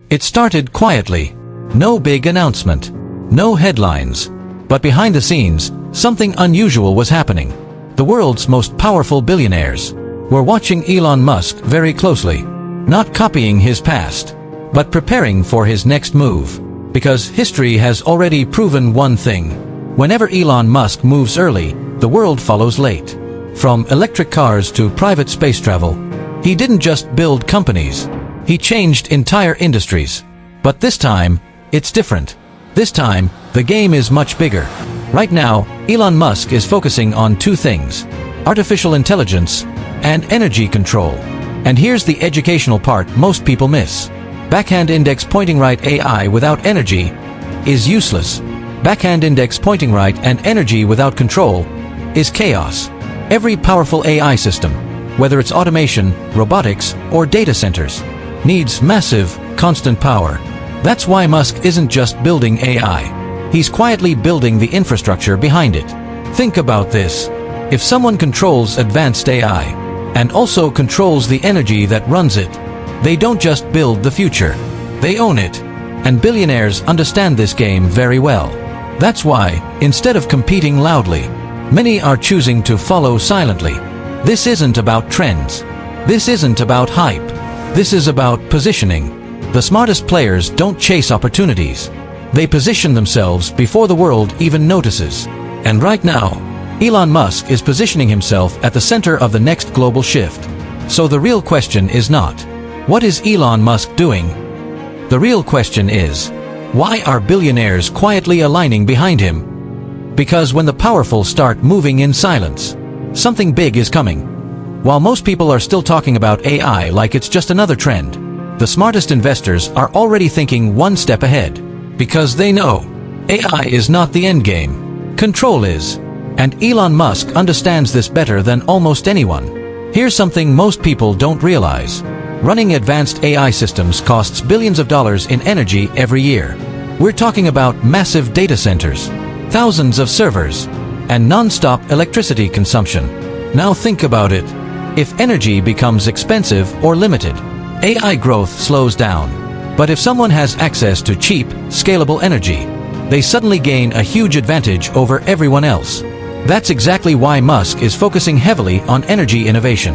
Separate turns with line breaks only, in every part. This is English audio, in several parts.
It started quietly. No big announcement. No headlines. But behind the scenes, something unusual was happening. The world's most powerful billionaires were watching Elon Musk very closely, not copying his past, but preparing for his next move. Because history has already proven one thing. Whenever Elon Musk moves early, the world follows late. From electric cars to private space travel, he didn't just build companies. He changed entire industries. But this time, it's different. This time, the game is much bigger. Right now, Elon Musk is focusing on two things: artificial intelligence and energy control. And here's the educational part most people miss. Backhand index pointing right: AI without energy is useless. Backhand index pointing right and energy without control is chaos. Every powerful AI system, whether it's automation, robotics, or data centers, needs massive, constant power. That's why Musk isn't just building AI. He's quietly building the infrastructure behind it. Think about this. If someone controls advanced AI and also controls the energy that runs it, they don't just build the future, they own it. And billionaires understand this game very well. That's why, instead of competing loudly, many are choosing to follow silently. This isn't about trends. This isn't about hype. This is about positioning. The smartest players don't chase opportunities. They position themselves before the world even notices. And right now, Elon Musk is positioning himself at the center of the next global shift. So the real question is not, what is Elon Musk doing? The real question is, why are billionaires quietly aligning behind him? Because when the powerful start moving in silence, something big is coming. While most people are still talking about AI like it's just another trend, the smartest investors are already thinking one step ahead. Because they know, AI is not the end game. Control is. And Elon Musk understands this better than almost anyone. Here's something most people don't realize. Running advanced AI systems costs billions of dollars in energy every year. We're talking about massive data centers, thousands of servers, and non-stop electricity consumption. Now think about it. If energy becomes expensive or limited, AI growth slows down. But if someone has access to cheap, scalable energy, they suddenly gain a huge advantage over everyone else. That's exactly why Musk is focusing heavily on energy innovation.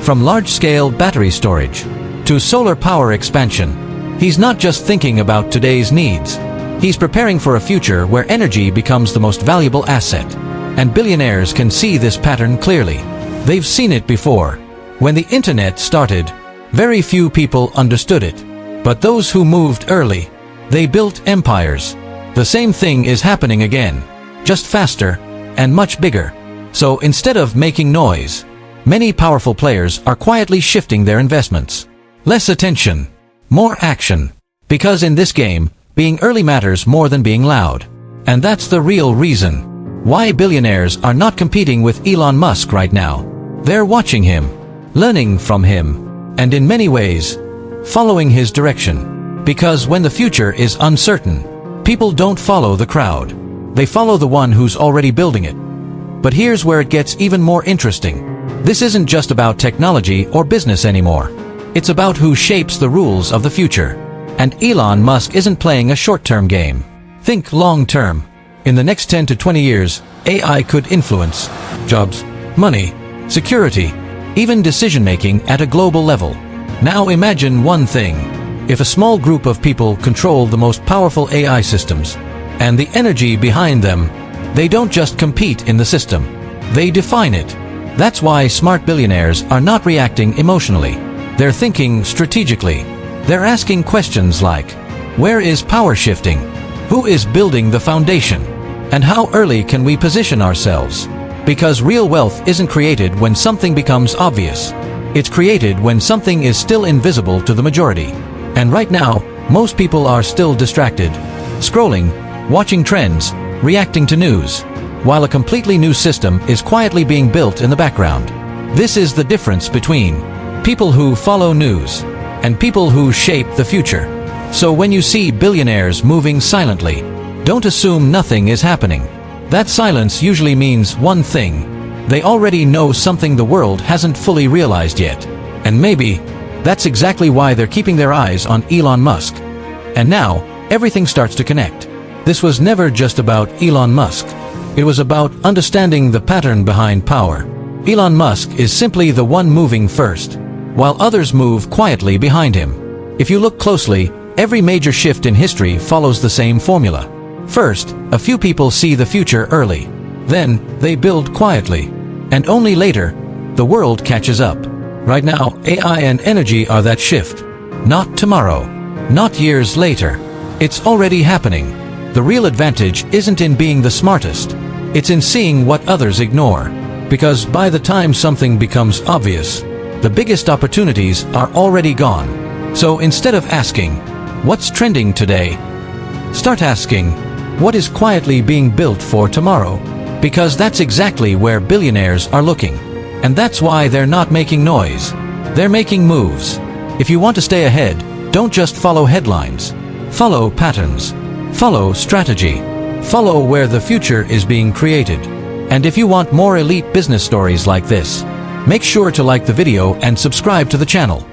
From large-scale battery storage to solar power expansion, he's not just thinking about today's needs. He's preparing for a future where energy becomes the most valuable asset. And billionaires can see this pattern clearly. They've seen it before. When the internet started, very few people understood it. But those who moved early, they built empires. The same thing is happening again, just faster and much bigger. So instead of making noise, many powerful players are quietly shifting their investments. Less attention, more action. Because in this game, being early matters more than being loud. And that's the real reason why billionaires are not competing with Elon Musk right now. They're watching him, learning from him, and in many ways, following his direction. Because when the future is uncertain, people don't follow the crowd. They follow the one who's already building it. But here's where it gets even more interesting. This isn't just about technology or business anymore. It's about who shapes the rules of the future. And Elon Musk isn't playing a short-term game. Think long-term. In the next 10 to 20 years, AI could influence jobs, money, security, even decision-making at a global level. Now imagine one thing. If a small group of people control the most powerful AI systems and the energy behind them, they don't just compete in the system. They define it. That's why smart billionaires are not reacting emotionally. They're thinking strategically. They're asking questions like, where is power shifting? Who is building the foundation? And how early can we position ourselves? Because real wealth isn't created when something becomes obvious. It's created when something is still invisible to the majority. And right now, most people are still distracted, scrolling, watching trends, reacting to news, while a completely new system is quietly being built in the background. This is the difference between people who follow news and people who shape the future. So when you see billionaires moving silently, don't assume nothing is happening. That silence usually means one thing. They already know something the world hasn't fully realized yet. And maybe that's exactly why they're keeping their eyes on Elon Musk. And now, everything starts to connect. This was never just about Elon Musk. It was about understanding the pattern behind power. Elon Musk is simply the one moving first, while others move quietly behind him. If you look closely, every major shift in history follows the same formula. First, a few people see the future early. Then, they build quietly. And only later, the world catches up. Right now, AI and energy are that shift. Not tomorrow. Not years later. It's already happening. The real advantage isn't in being the smartest. It's in seeing what others ignore. Because by the time something becomes obvious, the biggest opportunities are already gone. So instead of asking, what's trending today? Start asking, what is quietly being built for tomorrow? Because that's exactly where billionaires are looking. And that's why they're not making noise. They're making moves. If you want to stay ahead, don't just follow headlines. Follow patterns. Follow strategy. Follow where the future is being created. And if you want more elite business stories like this, make sure to like the video and subscribe to the channel.